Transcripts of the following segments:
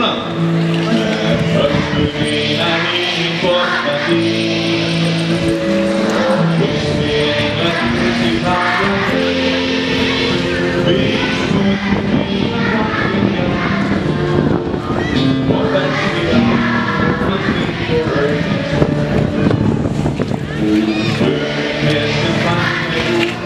núna. Öllum mína mín borta þín. Húsni englandur til það. Við skoðum mína bortinja. Og þessi áframstíð og raun. Með sem fannir út.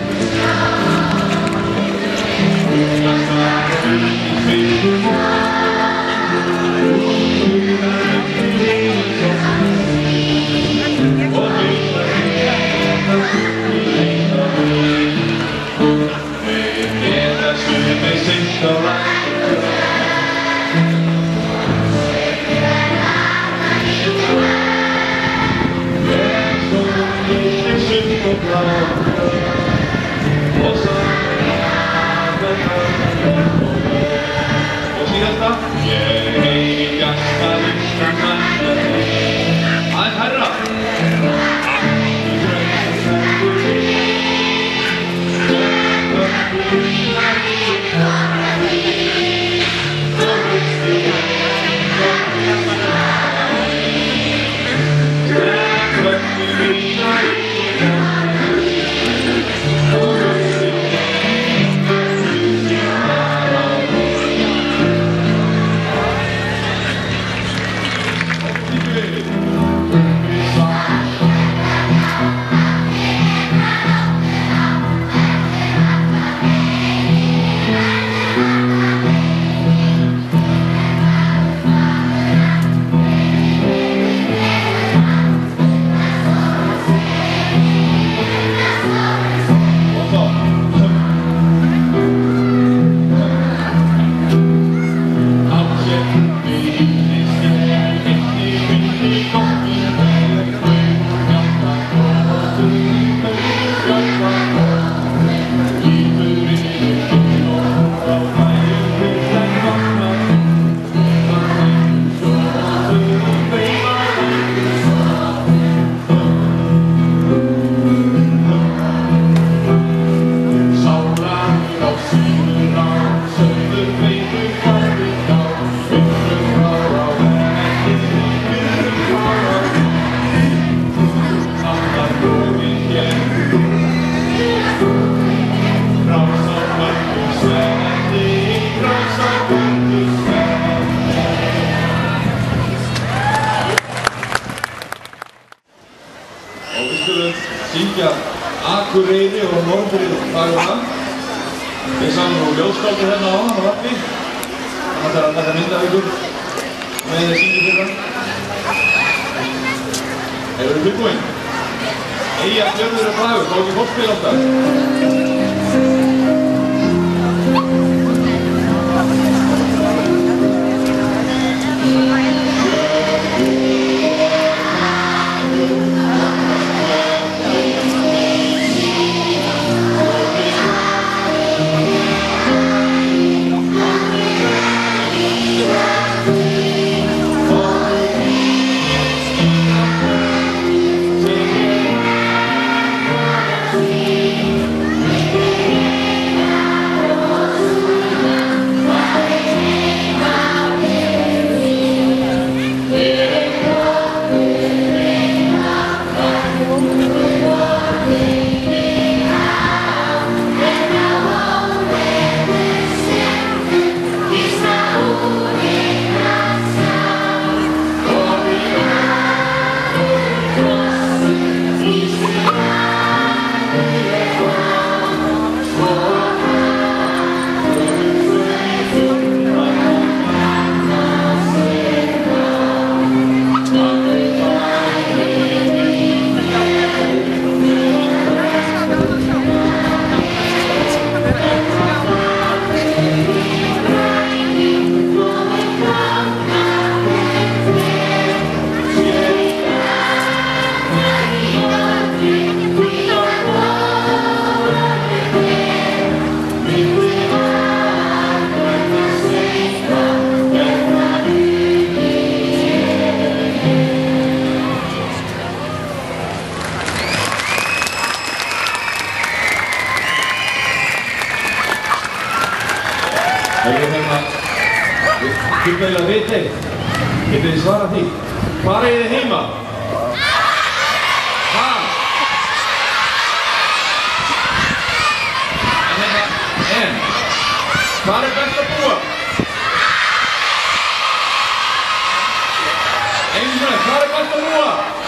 Syngja Akureyri og Norðrið Fagurland. Við sáum nú ljóðskáldi hérna á hann á vatni. Það er að taka mynd af ykkur með þeir syngja fyrir hann. Hefur þið tilbúin? Eyjafjörður er fagur, þá ekki fólkspil alltaf. Þið vilja vita eitt. Getið þið svarað því? Hvar eigið þið heima? Hvar? En? Hvar best að búa? Einu svona, hvar best að búa?